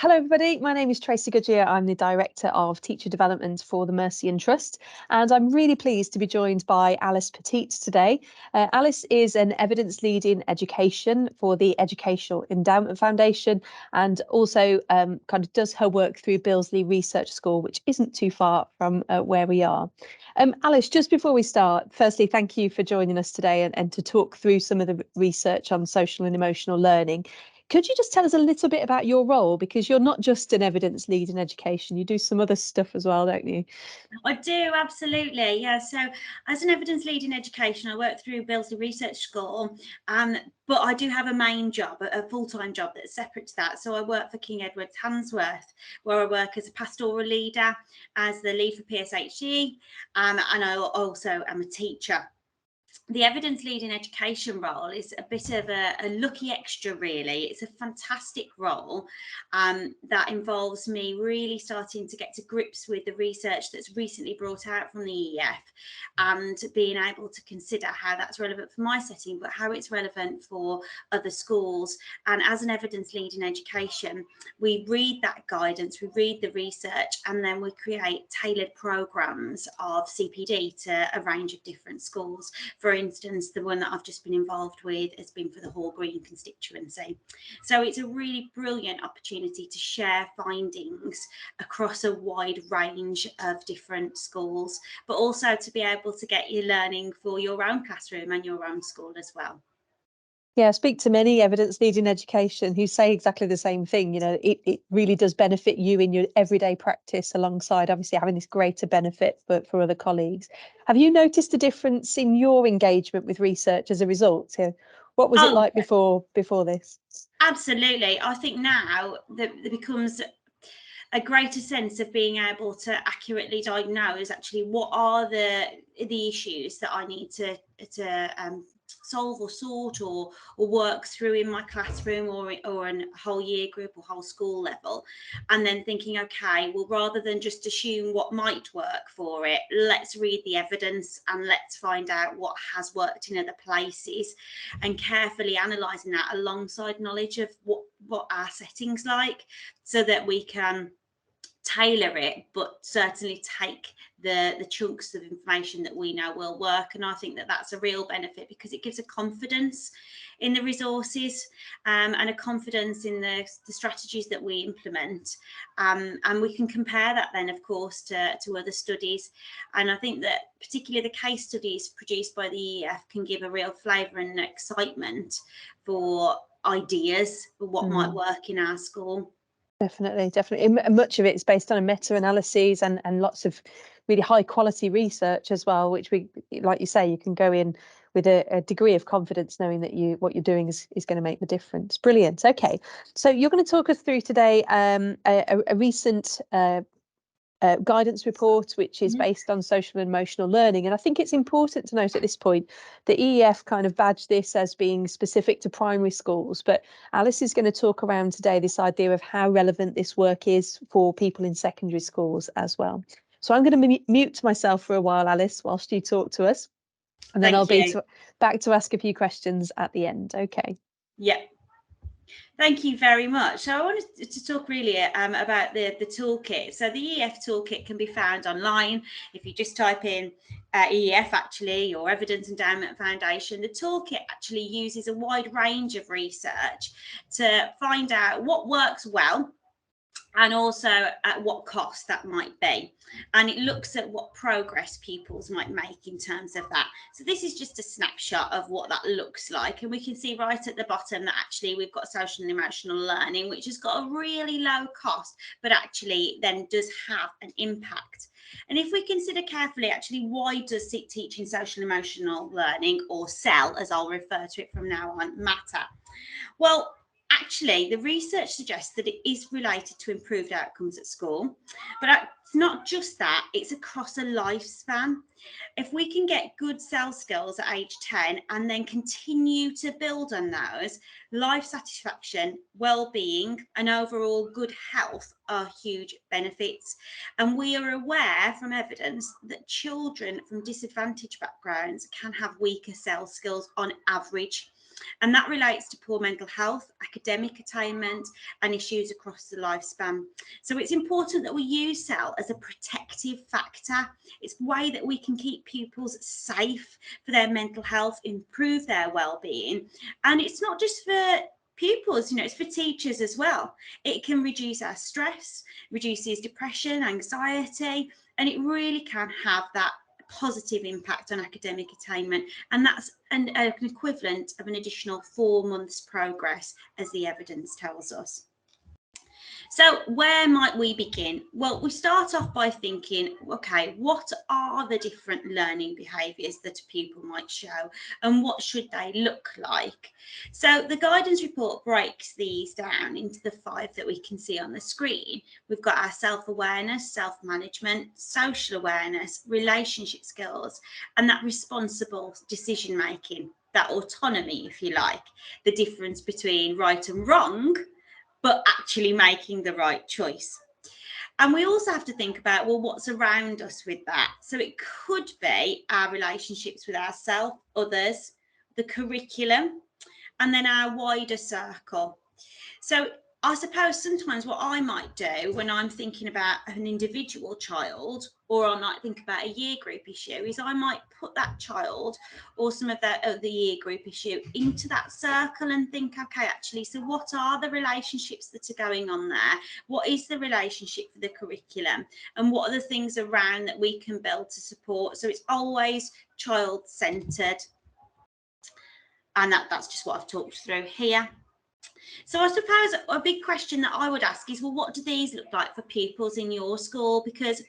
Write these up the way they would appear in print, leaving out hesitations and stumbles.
Hello, everybody. My name is Tracy Goodyear. I'm the Director of Teacher Development for the Mercy and Trust, and I'm really pleased to be joined by Alice Pettit today. Alice is an evidence lead in education for the Educational Endowment Foundation, and also kind of does her work through Billesley Research School, which isn't too far from where we are. Alice, just before we start, firstly, thank you for joining us today and to talk through some of the research on social and emotional learning. Could you just tell us a little bit about your role? Because you're not just an evidence lead in education, you do some other stuff as well, don't you? I do, absolutely. Yeah. So, as an evidence lead in education, I work through Billesley Research School, but I do have a main job, a full-time job that's separate to that. So, I work for King Edward's Handsworth, where I work as a pastoral leader, as the lead for PSHE, and I also am a teacher. The evidence lead in education role is a bit of a lucky extra, really. It's a fantastic role that involves me really starting to get to grips with the research that's recently brought out from the EF and being able to consider how that's relevant for my setting, but how it's relevant for other schools. And as an evidence lead in education, we read that guidance, we read the research, and then we create tailored programs of CPD to a range of different schools. For instance, the one that I've just been involved with has been for the Hall Green constituency. So it's a really brilliant opportunity to share findings across a wide range of different schools, but also to be able to get your learning for your own classroom and your own school as well. Yeah, I speak to many evidence lead in education who say exactly the same thing. You know, it really does benefit you in your everyday practice alongside obviously having this greater benefit for other colleagues. Have you noticed a difference in your engagement with research as a result? What was it Oh, like before this? absolutely. I think now that there becomes a greater sense of being able to accurately diagnose actually what are the issues that I need to solve or sort or work through in my classroom or in a whole year group or whole school level, and then thinking, okay, well, rather than just assume what might work for it, let's read the evidence and let's find out what has worked in other places, and carefully analysing that alongside knowledge of what our setting's like, so that we can tailor it, but certainly take the chunks of information that we know will work. And I think that that's a real benefit because it gives a confidence in the resources, and a confidence in the strategies that we implement, and we can compare that then, of course, to other studies. And I think that particularly the case studies produced by the EF can give a real flavour and excitement for ideas for what might work in our school. Definitely. Much of it is based on a meta-analyses and lots of really high quality research as well, which we, like you say, you can go in with a degree of confidence knowing that what you're doing is going to make the difference. Brilliant. Okay, so you're going to talk us through today a recent guidance report, which is based on social and emotional learning. And I think it's important to note at this point the EEF kind of badged this as being specific to primary schools, but Alice is going to talk around today this idea of how relevant this work is for people in secondary schools as well. So I'm going to mute myself for a while, Alice, whilst you talk to us, and then I'll Thank be you. back to ask a few questions at the end. Okay. Yeah. Thank you very much. So I wanted to talk really about the toolkit. So the EF toolkit can be found online. If you just type in EF, actually, or Evidence Endowment Foundation, the toolkit actually uses a wide range of research to find out what works well and also at what cost that might be. And it looks at what progress pupils might make in terms of that. So this is just a snapshot of what that looks like. And we can see right at the bottom that actually we've got social and emotional learning, which has got a really low cost, but actually then does have an impact. And if we consider carefully, actually, why does teaching social and emotional learning, or CEL, as I'll refer to it from now on, matter? Well, actually, the research suggests that it is related to improved outcomes at school, but it's not just that, it's across a lifespan. If we can get good CEL skills at age 10 and then continue to build on those, life satisfaction, well-being, and overall good health are huge benefits. And we are aware from evidence that children from disadvantaged backgrounds can have weaker CEL skills on average. And that relates to poor mental health, academic attainment, and issues across the lifespan. So it's important that we use SEL as a protective factor. It's a way that we can keep pupils safe for their mental health, improve their well-being. And it's not just for pupils, it's for teachers as well. It can reduce our stress, reduces depression, anxiety, and it really can have that positive impact on academic attainment, and that's an equivalent of an additional 4 months progress, as the evidence tells us. So where might we begin? Well, we start off by thinking, okay, what are the different learning behaviours that a pupil might show, and what should they look like? So the guidance report breaks these down into the 5 that we can see on the screen. We've got our self-awareness, self-management, social awareness, relationship skills, and that responsible decision-making, that autonomy, if you like, the difference between right and wrong, but actually making the right choice. And we also have to think about, well, what's around us with that? So it could be our relationships with ourselves, others, the curriculum, and then our wider circle. So I suppose sometimes what I might do when I'm thinking about an individual child, or I might think about a year group issue, is I might put that child or some of the year group issue into that circle and think, okay, actually, so what are the relationships that are going on there? What is the relationship for the curriculum? And what are the things around that we can build to support? So it's always child-centred. And that's just what I've talked through here. So I suppose a big question that I would ask is, well, what do these look like for pupils in your school? Because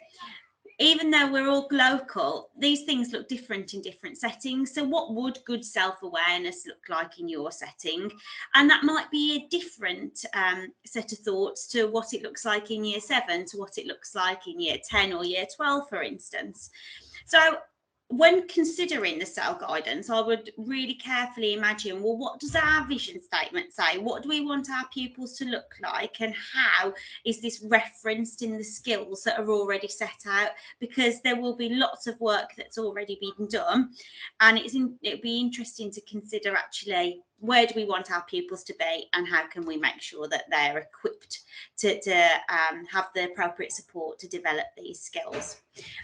even though we're all local, these things look different in different settings. So what would good self-awareness look like in your setting? And that might be a different set of thoughts to what it looks like in year 7 to what it looks like in year 10 or year 12, for instance. So when considering the SEL guidance, I would really carefully imagine, well, what does our vision statement say? What do we want our pupils to look like? And how is this referenced in the skills that are already set out? Because there will be lots of work that's already been done. And it'd be interesting to consider, actually, where do we want our pupils to be, and how can we make sure that they're equipped to have the appropriate support to develop these skills.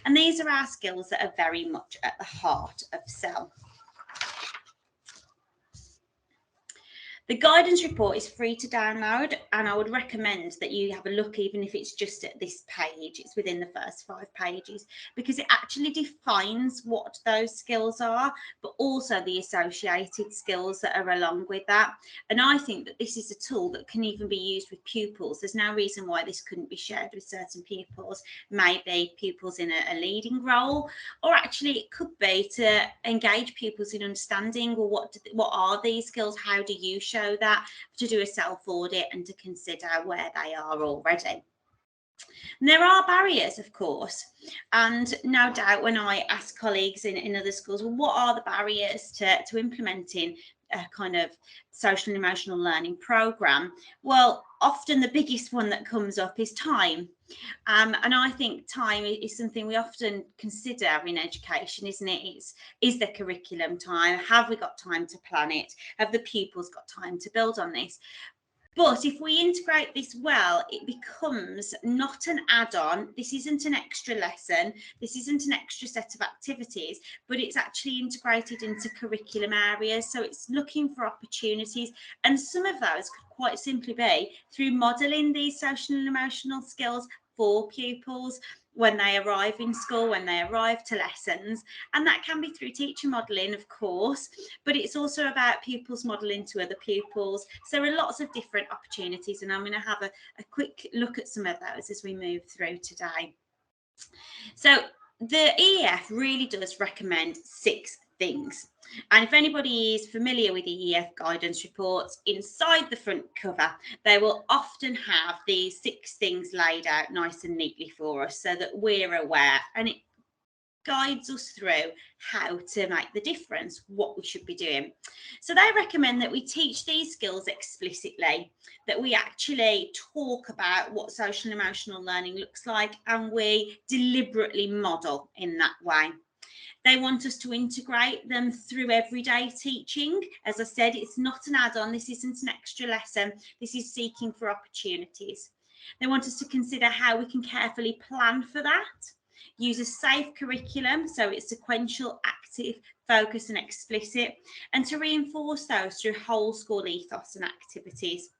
And these are our skills that are very much at the heart of SEL. The guidance report is free to download, and I would recommend that you have a look, even if it's just at this page. It's within the first 5 pages, because it actually defines what those skills are, but also the associated skills that are along with that. And I think that this is a tool that can even be used with pupils. There's no reason why this couldn't be shared with certain pupils, maybe pupils in a leading role, or actually it could be to engage pupils in understanding, well, what are these skills? How do you show that, to do a self-audit and to consider where they are already. And there are barriers, of course, and no doubt when I ask colleagues in other schools, well, what are the barriers to implementing a kind of social and emotional learning programme? Well, often the biggest one that comes up is time. And I think time is something we often consider in education, isn't it? Is the curriculum time? Have we got time to plan it? Have the pupils got time to build on this? But if we integrate this well, it becomes not an add-on. This isn't an extra lesson. This isn't an extra set of activities, but it's actually integrated into curriculum areas. So it's looking for opportunities. And some of those could quite simply be through modelling these social and emotional skills for pupils when they arrive in school, when they arrive to lessons. And that can be through teacher modelling, of course, but it's also about pupils modelling to other pupils. So there are lots of different opportunities, and I'm going to have a quick look at some of those as we move through today. So the EEF really does recommend 6 things. And if anybody is familiar with the EEF guidance reports, inside the front cover, they will often have these 6 things laid out nice and neatly for us so that we're aware, and it guides us through how to make the difference, what we should be doing. So they recommend that we teach these skills explicitly, that we actually talk about what social and emotional learning looks like, and we deliberately model in that way. They want us to integrate them through everyday teaching. As I said, it's not an add-on. This isn't an extra lesson. This is seeking for opportunities. They want us to consider how we can carefully plan for that. Use a safe curriculum, so it's sequential, active, focused and explicit, and to reinforce those through whole school ethos and activities.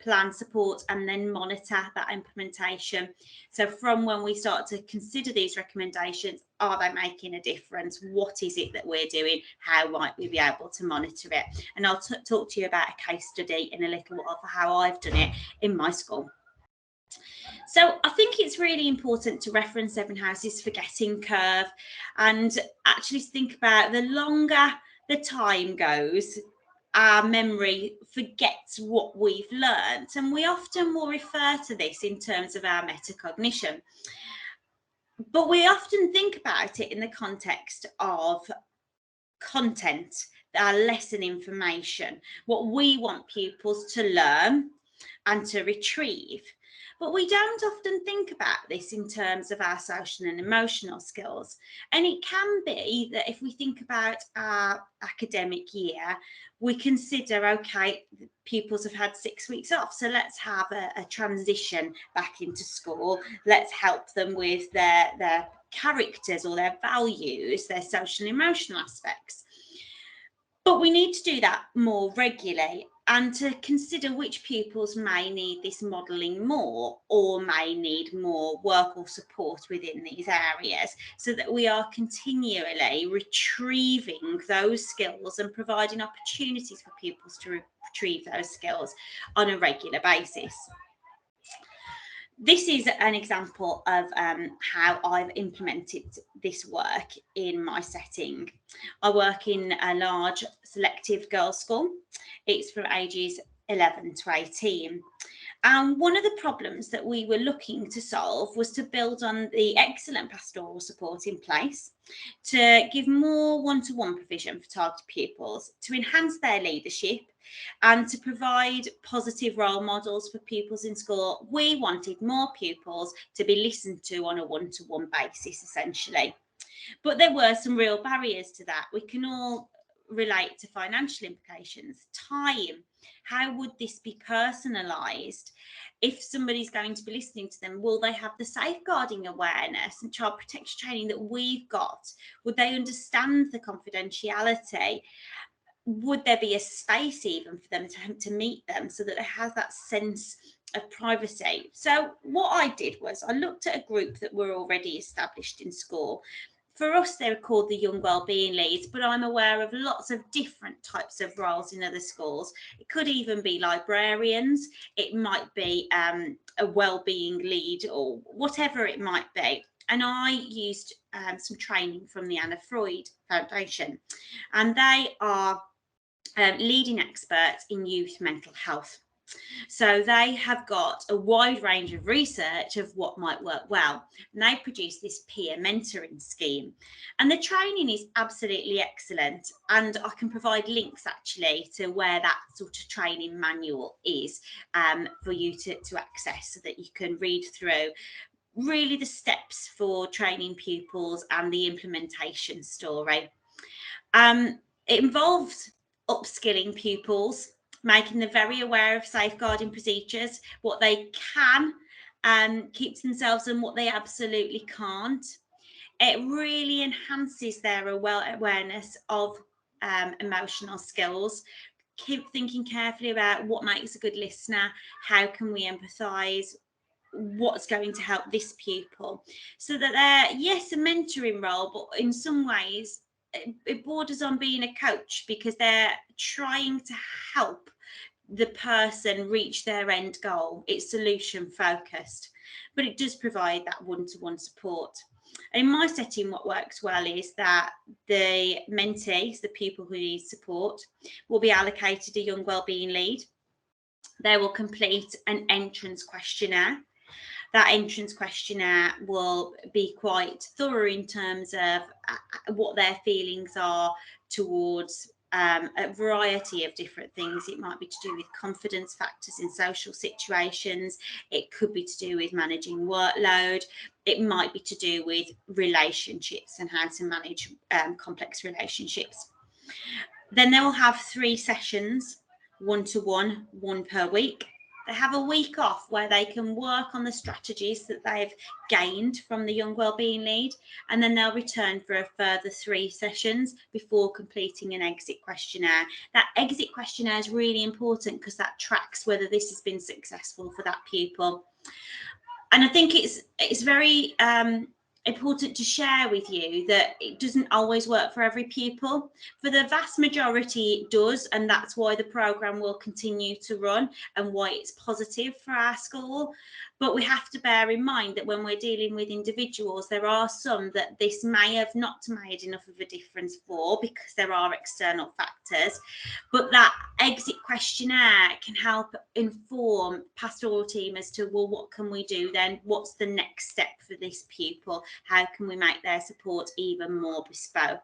Plan, support, and then monitor that implementation. So from when we start to consider these recommendations, are they making a difference? What is it that we're doing? How might we be able to monitor it? And I'll talk to you about a case study in a little while for how I've done it in my school. So I think it's really important to reference Seven Houses Forgetting Curve and actually think about the longer the time goes, our memory forgets what we've learned. And we often will refer to this in terms of our metacognition. But we often think about it in the context of content, our lesson information, what we want pupils to learn and to retrieve. But we don't often think about this in terms of our social and emotional skills. And it can be that if we think about our academic year, we consider, okay, pupils have had 6 weeks off, so let's have a transition back into school. Let's help them with their characters or their values, their social and emotional aspects. But we need to do that more regularly and to consider which pupils may need this modelling more or may need more work or support within these areas, so that we are continually retrieving those skills and providing opportunities for pupils to retrieve those skills on a regular basis. This is an example of how I've implemented this work in my setting. I work in a large selective girls' school. It's from ages 11 to 18. And one of the problems that we were looking to solve was to build on the excellent pastoral support in place, to give more one-to-one provision for targeted pupils, to enhance their leadership, and to provide positive role models for pupils in school. We wanted more pupils to be listened to on a one-to-one basis, essentially. But there were some real barriers to that. We can all relate to financial implications, time. How would this be personalised? If somebody's going to be listening to them, will they have the safeguarding awareness and child protection training that we've got? Would they understand the confidentiality? Would there be a space even for them to meet them so that it has that sense of privacy? So what I did was I looked at a group that were already established in school. For us, they're called the Young Wellbeing Leads, but I'm aware of lots of different types of roles in other schools. It could even be librarians. It might be a wellbeing lead or whatever it might be. And I used some training from the Anna Freud Foundation, and they are leading experts in youth mental health. So they have got a wide range of research of what might work well. And they produce this peer mentoring scheme. And the training is absolutely excellent. And I can provide links actually to where that sort of training manual is for you to access, so that you can read through really the steps for training pupils and the implementation story. It involves upskilling pupils, making them very aware of safeguarding procedures, what they can keep to themselves and what they absolutely can't. It really enhances their awareness of emotional skills. Keep thinking carefully about what makes a good listener, how can we empathise, what's going to help this pupil, so that they're, yes, a mentoring role, but in some ways it borders on being a coach, because they're trying to help the person reach their end goal. It's solution focused, but it does provide that one-to-one support. And in my setting, what works well is that the mentees, the people who need support, will be allocated a young wellbeing lead. They will complete an entrance questionnaire. That entrance questionnaire will be quite thorough in terms of what their feelings are towards a variety of different things. It might be to do with confidence factors in social situations. It could be to do with managing workload. It might be to do with relationships and how to manage complex relationships. Then they will have 3 sessions, 1-to-1, 1 per week. They have a week off where they can work on the strategies that they've gained from the Young Wellbeing Lead, and then they'll return for a further 3 sessions before completing an exit questionnaire. That exit questionnaire is really important because that tracks whether this has been successful for that pupil. And I think it's very important to share with you that it doesn't always work for every pupil. For the vast majority it does, and that's why the programme will continue to run and why it's positive for our school. But we have to bear in mind that when we're dealing with individuals, there are some that this may have not made enough of a difference for because there are external factors. But that exit questionnaire can help inform pastoral team as to, well, what can we do then? What's the next step for this pupil? How can we make their support even more bespoke?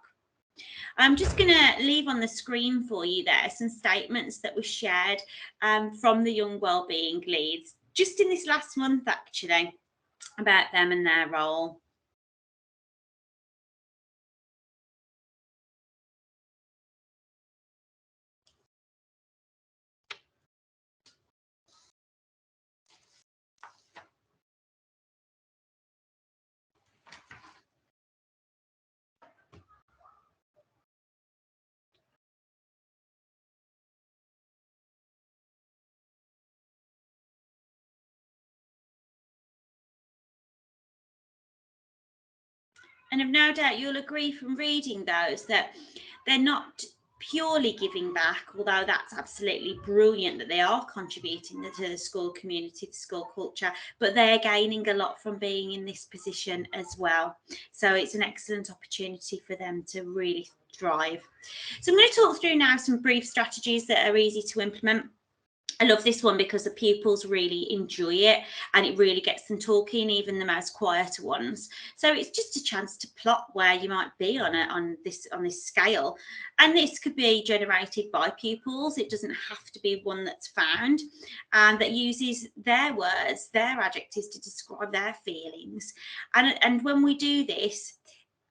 I'm just going to leave on the screen for you there some statements that were shared from the Young Wellbeing Leads just in this last month, actually, about them and their role. And I've no doubt you'll agree from reading those that they're not purely giving back, although that's absolutely brilliant that they are contributing to the school community, the school culture, but they're gaining a lot from being in this position as well. So it's an excellent opportunity for them to really thrive. So I'm going to talk through now some brief strategies that are easy to implement. I love this one because the pupils really enjoy it and it really gets them talking, even the most quieter ones. So it's just a chance to plot where you might be on this scale. And this could be generated by pupils. It doesn't have to be one that's found and that uses their words, their adjectives to describe their feelings. And when we do this,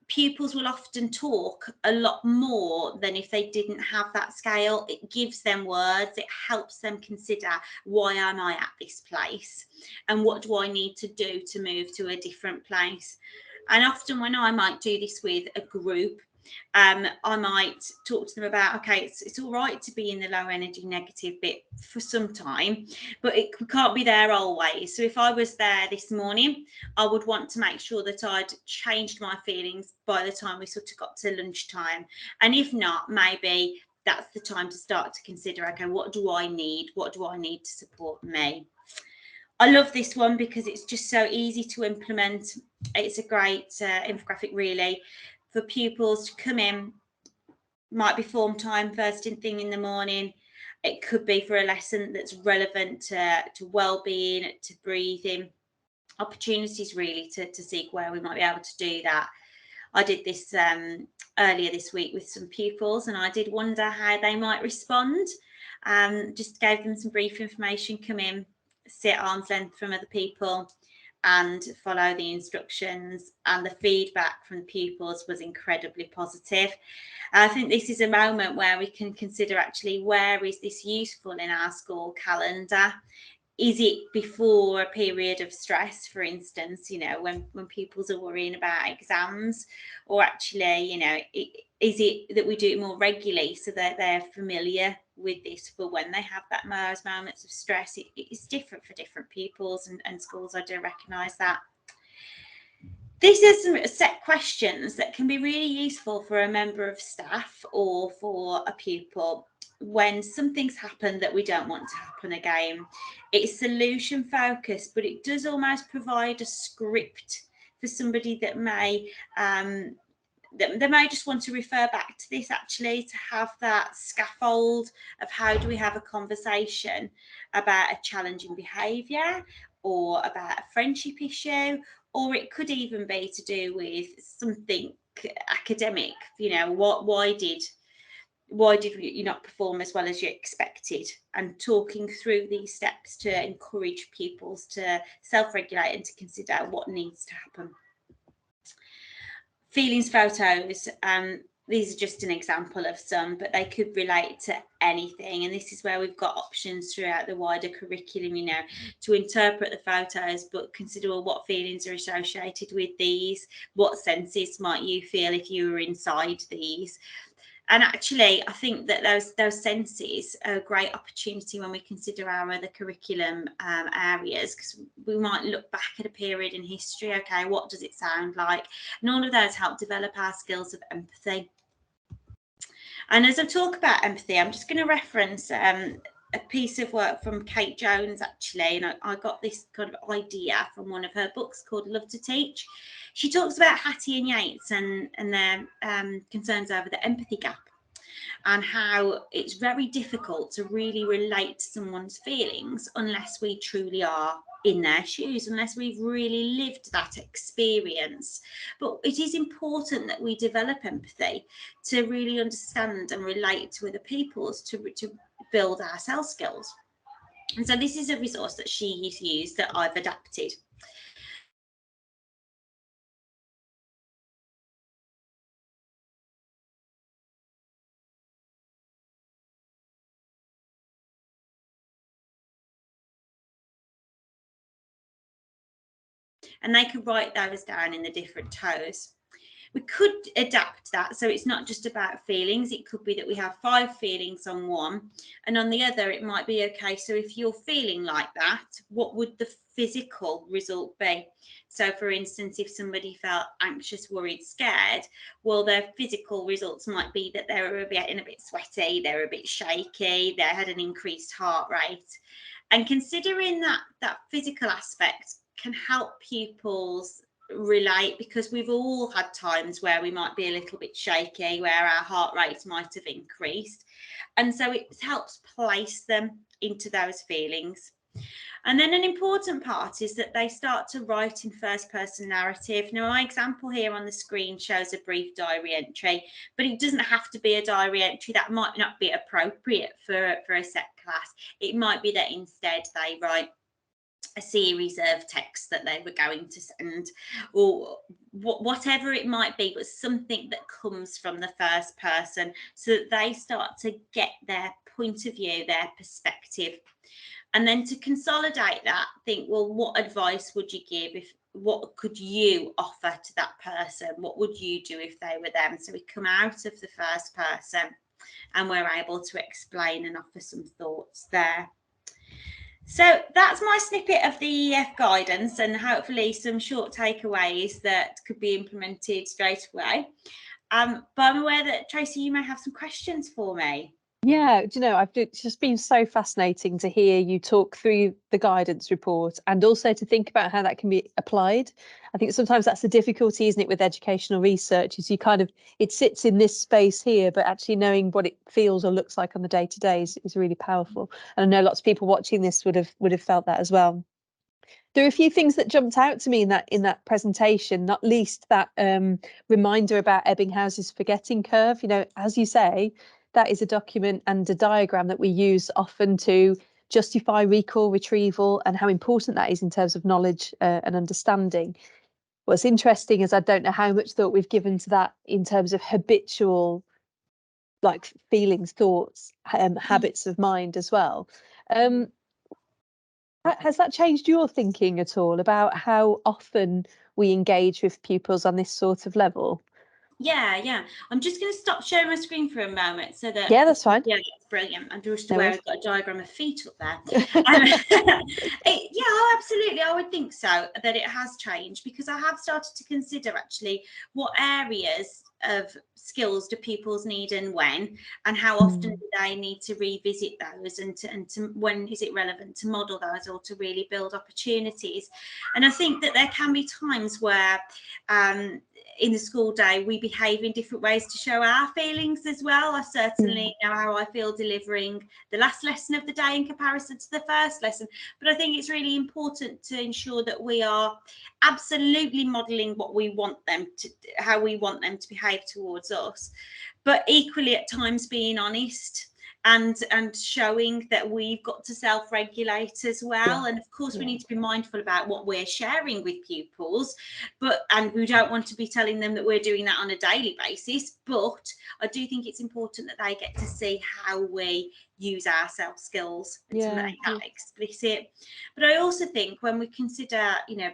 pupils will often talk a lot more than if they didn't have that scale. It gives them words, it helps them consider, why am I at this place and what do I need to do to move to a different place. And often when I might do this with a group, I might talk to them about, okay, it's all right to be in the low energy negative bit for some time, but it can't be there always. So if I was there this morning, I would want to make sure that I'd changed my feelings by the time we sort of got to lunchtime. And if not, maybe that's the time to start to consider, okay, what do I need? What do I need to support me? I love this one because it's just so easy to implement. It's a great infographic, really, for pupils to come in. Might be form time first thing in the morning. It could be for a lesson that's relevant to well-being, to breathing. Opportunities really to seek where we might be able to do that. I did this earlier this week with some pupils and I did wonder how they might respond. Just gave them some brief information, come in, sit arm's length from other people and follow the instructions, and the feedback from the pupils was incredibly positive. I think this is a moment where we can consider actually, where is this useful in our school calendar? Is it before a period of stress, for instance, when pupils are worrying about exams, or actually, is it that we do it more regularly so that they're familiar with this for when they have those moments of stress? It's different for different pupils and schools. I do recognise that. These are some set questions that can be really useful for a member of staff or for a pupil when something's happened that we don't want to happen again. It's solution focused, but it does almost provide a script for somebody that may they may just want to refer back to this, actually, to have that scaffold of how do we have a conversation about a challenging behaviour or about a friendship issue, or it could even be to do with something academic. why did you not perform as well as you expected, and talking through these steps to encourage pupils to self-regulate and to consider what needs to happen. Feelings photos, these are just an example of some, but they could relate to anything. And this is where we've got options throughout the wider curriculum, you know, to interpret the photos, but consider, well, what feelings are associated with these? What senses might you feel if you were inside these? And actually, I think that those senses are a great opportunity when we consider our other curriculum areas, because we might look back at a period in history. Okay, what does it sound like? And all of those help develop our skills of empathy. And as I talk about empathy, I'm just going to reference a piece of work from Kate Jones, actually, and I got this kind of idea from one of her books called Love to Teach. She talks about Hattie and Yates and their concerns over the empathy gap, and how it's very difficult to really relate to someone's feelings unless we truly are in their shoes, unless we've really lived that experience. But it is important that we develop empathy to really understand and relate to other people's, to build our self skills. And so this is a resource that she used that I've adapted. And they could write those down in the different toes. We could adapt that so it's not just about feelings. It could be that we have 5 feelings on one, and on the other it might be, okay, so if you're feeling like that, what would the physical result be? So for instance, if somebody felt anxious, worried, scared, well, their physical results might be that they were getting a bit sweaty, they were a bit shaky, they had an increased heart rate. And considering that physical aspect can help pupils relate, because we've all had times where we might be a little bit shaky, where our heart rate might have increased, and so it helps place them into those feelings. And then an important part is that they start to write in first person narrative. Now, my example here on the screen shows a brief diary entry, but it doesn't have to be a diary entry. That might not be appropriate for a set class. It might be that instead they write a series of texts that they were going to send, or whatever it might be, but something that comes from the first person, so that they start to get their point of view, their perspective. And then to consolidate that, think, well, what advice would you give? What could you offer to that person? What would you do if they were them? So we come out of the first person and we're able to explain and offer some thoughts there. So that's my snippet of the EF guidance, and hopefully some short takeaways that could be implemented straight away. But I'm aware that, Tracy, you may have some questions for me. Yeah, do you know, it's just been so fascinating to hear you talk through the guidance report, and also to think about how that can be applied. I think sometimes that's the difficulty, isn't it, with educational research, is you kind of, it sits in this space here, but actually knowing what it feels or looks like on the day to day is really powerful. And I know lots of people watching this would have felt that as well. There are a few things that jumped out to me in that presentation, not least that reminder about Ebbinghouse's forgetting curve. You know, as you say, that is a document and a diagram that we use often to justify recall, retrieval, and how important that is in terms of knowledge and understanding. What's interesting is I don't know how much thought we've given to that in terms of habitual, like feelings, thoughts, habits of mind as well. Has that changed your thinking at all about how often we engage with pupils on this sort of level? Yeah. I'm just going to stop sharing my screen for a moment so that. Yeah, that's fine. Yeah, that's brilliant. I'm just No aware worries. I've got a diagram of feet up there. Yeah, absolutely. I would think so, that it has changed, because I have started to consider actually what areas of skills do pupils need and when, and how often do they need to revisit those, and to when is it relevant to model those or to really build opportunities. And I think that there can be times where in the school day we behave in different ways to show our feelings as well. I certainly know how I feel delivering the last lesson of the day in comparison to the first lesson, but I think it's really important to ensure that we are absolutely modelling what we want them to, how we want them to behave towards us, but equally at times being honest and showing that we've got to self-regulate as well. And of course we need to be mindful about what we're sharing with pupils, and we don't want to be telling them that we're doing that on a daily basis, but I do think it's important that they get to see how we use our self skills and to make that explicit. But I also think when we consider, you know,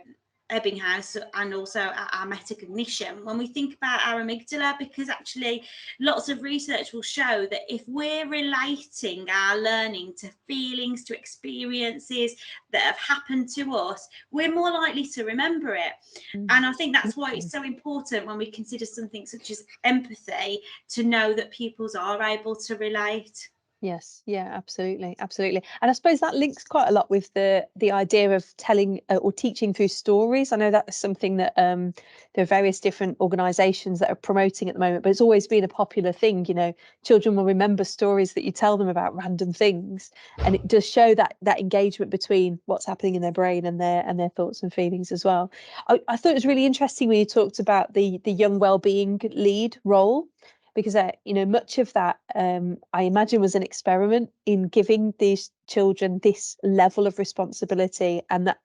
Ebbinghaus and also our metacognition, when we think about our amygdala, because actually lots of research will show that if we're relating our learning to feelings, to experiences that have happened to us, we're more likely to remember it. And I think that's why it's so important when we consider something such as empathy to know that pupils are able to relate. Yes, yeah, absolutely, absolutely. And I suppose that links quite a lot with the idea of telling or teaching through stories. I know that's something that there are various different organisations that are promoting at the moment, but it's always been a popular thing. You know, children will remember stories that you tell them about random things, and it does show that engagement between what's happening in their brain and their thoughts and feelings as well. I thought it was really interesting when you talked about the young wellbeing lead role, because you know, much of that I imagine was an experiment in giving these children this level of responsibility, and that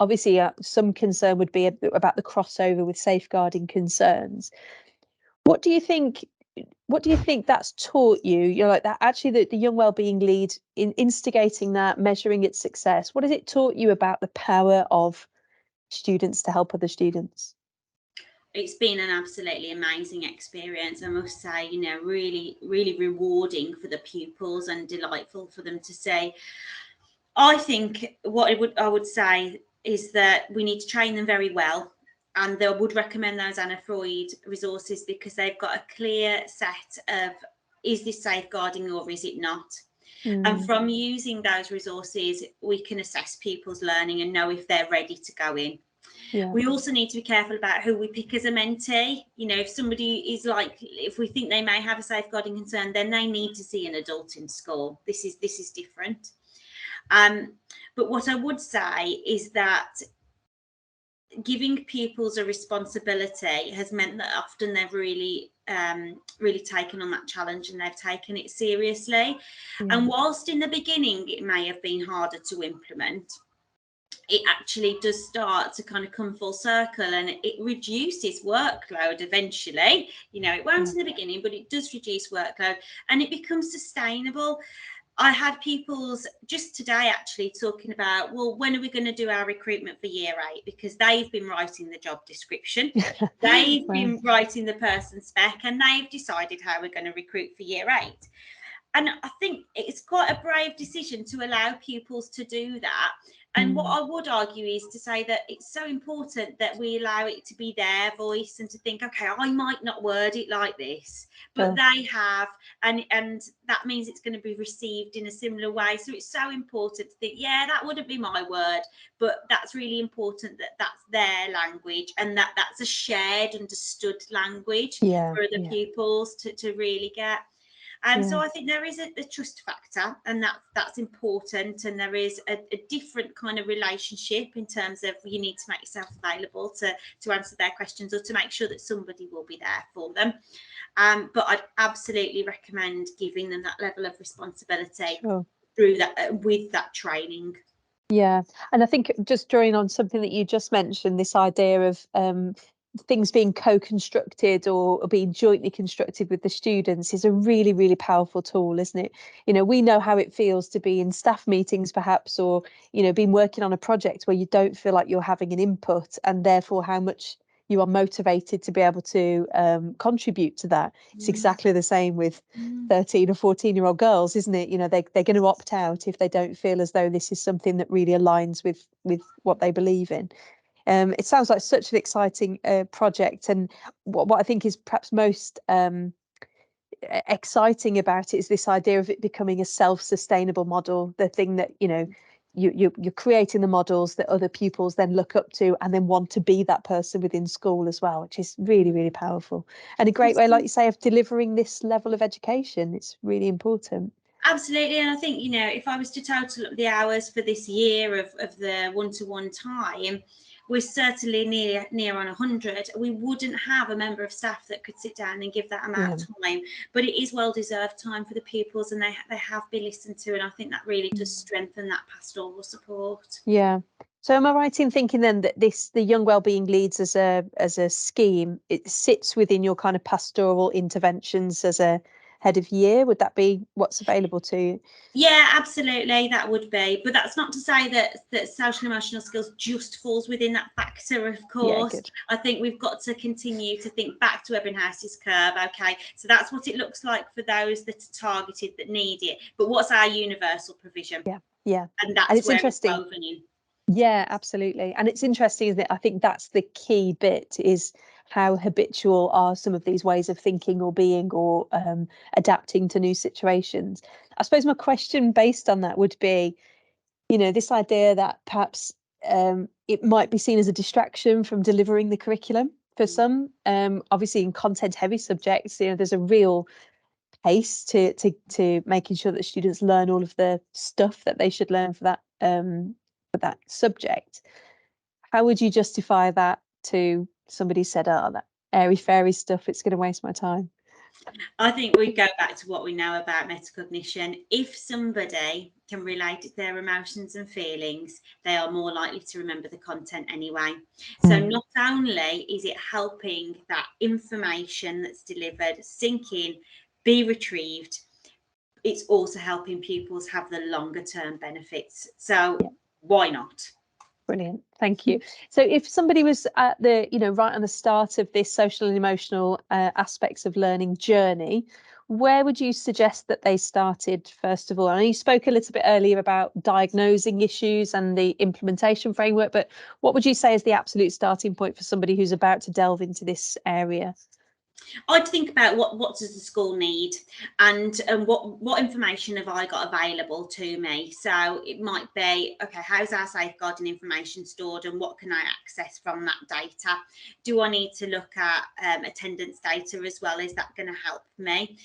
obviously some concern would be about the crossover with safeguarding concerns. What do you think? What do you think that's taught you? You're like that actually, the young wellbeing lead, in instigating that, measuring its success. What has it taught you about the power of students to help other students? It's been an absolutely amazing experience, I must say, you know, really, really rewarding for the pupils and delightful for them to see. I think what I would say is that we need to train them very well. And I would recommend those Anna Freud resources because they've got a clear set of, is this safeguarding or is it not? And from using those resources, we can assess pupils' learning and know if they're ready to go in. Yeah. We also need to be careful about who we pick as a mentee. You know, if somebody is like, if we think they may have a safeguarding concern, then they need to see an adult in school. This is different. But what I would say is that giving pupils a responsibility has meant that often they've really taken on that challenge and they've taken it seriously. And whilst in the beginning it may have been harder to implement, it actually does start to kind of come full circle, and it reduces workload eventually. You know, it won't in the beginning, but it does reduce workload and it becomes sustainable. I had pupils just today actually talking about, well, when are we going to do our recruitment for year 8? Because they've been writing the job description, they've been writing the person spec, and they've decided how we're going to recruit for year 8. And I think it's quite a brave decision to allow pupils to do that. And what I would argue is to say that it's so important that we allow it to be their voice and to think, okay, I might not word it like this, but they have, and that means it's going to be received in a similar way. So it's so important to think, yeah, that wouldn't be my word, but that's really important that that's their language and that that's a shared, understood language for the pupils to really get. So I think there is a trust factor, and that's important. And there is a different kind of relationship in terms of you need to make yourself available to answer their questions or to make sure that somebody will be there for them. But I'd absolutely recommend giving them that level of responsibility through that with that training. Yeah, and I think just drawing on something that you just mentioned, this idea of things being co-constructed or being jointly constructed with the students is a really, really powerful tool, isn't it? You know, we know how it feels to be in staff meetings perhaps, or, you know, been working on a project where you don't feel like you're having an input, and therefore how much you are motivated to be able to contribute to that. It's exactly the same with 13 or 14-year-old girls, isn't it? You know, they're going to opt out if they don't feel as though this is something that really aligns with what they believe in. It sounds like such an exciting project, and what I think is perhaps most exciting about it is this idea of it becoming a self-sustainable model. The thing that, you know, you're creating the models that other pupils then look up to and then want to be that person within school as well, which is really, really powerful. And a great way, like you say, of delivering this level of education. It's really important. Absolutely. And I think, you know, if I was to total up the hours for this year of the one-to-one time, we're certainly near on 100. We wouldn't have a member of staff that could sit down and give that amount of time, but it is well-deserved time for the pupils, and they have been listened to, and I think that really does strengthen that pastoral support. Yeah. So am I right in thinking then that the Young Wellbeing Leads as a scheme, it sits within your kind of pastoral interventions as a head of year? Would that be what's available to you? Yeah, absolutely, that would be. But that's not to say that social emotional skills just falls within that factor, of course. Good. I think we've got to continue to think back to Ebbinghouse's curve. Okay, so that's what it looks like for those that are targeted, that need it. But what's our universal provision? Yeah. And that's it's where interesting. it's woven in. Yeah, absolutely. And it's interesting, isn't it? I think that's the key bit, is how habitual are some of these ways of thinking or being, or adapting to new situations. I suppose my question based on that would be, this idea that perhaps it might be seen as a distraction from delivering the curriculum for some. Obviously, in content-heavy subjects, there's a real pace to making sure that students learn all of the stuff that they should learn for that subject. How would you justify that to somebody said, "Oh, that airy fairy stuff, it's going to waste my time"? I think we go back to what we know about metacognition. If somebody can relate their emotions and feelings, they are more likely to remember the content anyway. So not only is it helping that information that's delivered sink in, be retrieved, it's also helping pupils have the longer term benefits. So why not? Brilliant. Thank you. So if somebody was at the, right on the start of this social and emotional aspects of learning journey, where would you suggest that they started, first of all? I know you spoke a little bit earlier about diagnosing issues and the implementation framework, but what would you say is the absolute starting point for somebody who's about to delve into this area? I'd think about what does the school need, and what information have I got available to me. So it might be, okay, how's our safeguarding information stored, and what can I access from that data? Do I need to look at attendance data as well? Is that going to help me?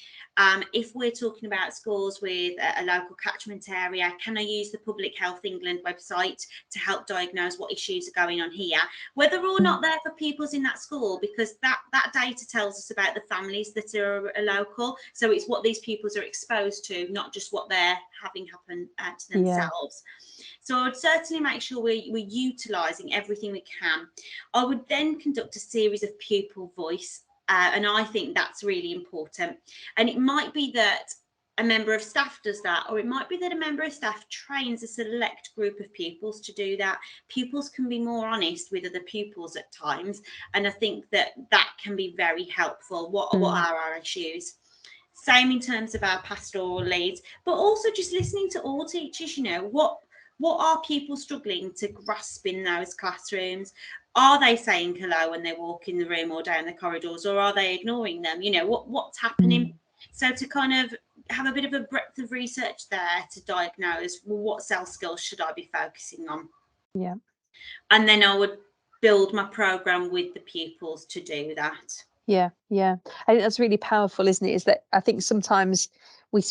If we're talking about schools with a local catchment area, can I use the Public Health England website to help diagnose what issues are going on here, whether or not they're for pupils in that school, because that data tells us about the families that are local. So it's what these pupils are exposed to, not just what they're having happen to themselves. So I would certainly make sure we're utilising everything we can. I would then conduct a series of pupil voice, and I think that's really important. And it might be that a member of staff does that, or it might be that a member of staff trains a select group of pupils to do that. Pupils can be more honest with other pupils at times, and I think that can be very helpful. What are our issues? Same in terms of our pastoral leads, but also just listening to all teachers. What are people struggling to grasp in those classrooms? Are they saying hello when they walk in the room or down the corridors, or are they ignoring them? What's happening? So to kind of have a bit of a breadth of research there to diagnose, well, what self skills should I be focusing on? Yeah. And then I would build my program with the pupils to do that. Yeah. I think that's really powerful, isn't it? Is that I think sometimes we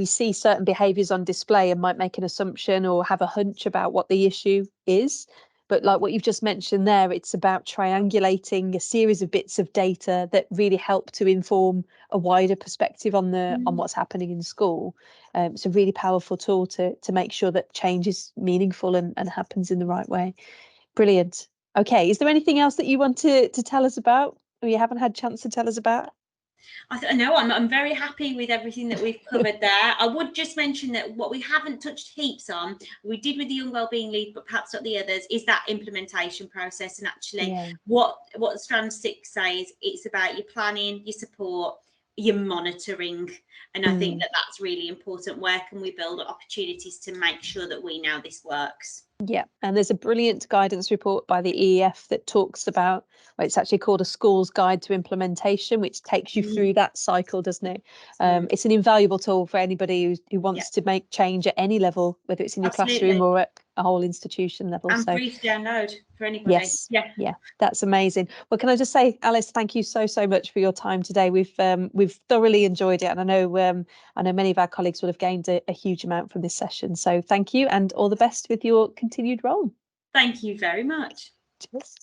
see certain behaviours on display and might make an assumption or have a hunch about what the issue is. But like what you've just mentioned there, it's about triangulating a series of bits of data that really help to inform a wider perspective on what's happening in school. It's a really powerful tool to make sure that change is meaningful and happens in the right way. Brilliant. Okay, is there anything else that you want to tell us about, or you haven't had a chance to tell us about? I'm very happy with everything that we've covered there. I would just mention that what we haven't touched heaps on, we did with the Young Wellbeing Lead, but perhaps not the others, is that implementation process. And actually what Strand 6 says, it's about your planning, your support, you're monitoring. And I think that that's really important. Where can we build opportunities to make sure that we know this works? Yeah, and there's a brilliant guidance report by the EEF that talks about, well, it's actually called A School's Guide to Implementation, which takes you through that cycle, doesn't it? It's an invaluable tool for anybody who wants to make change at any level, whether it's in your classroom or at a whole institution level. And So free to download for anybody. yes, yeah, that's amazing. Well, can I just say, Alice, thank you so much for your time today. We've thoroughly enjoyed it, and I know many of our colleagues will have gained a huge amount from this session. So thank you, and all the best with your continued role. Thank you very much. Cheers.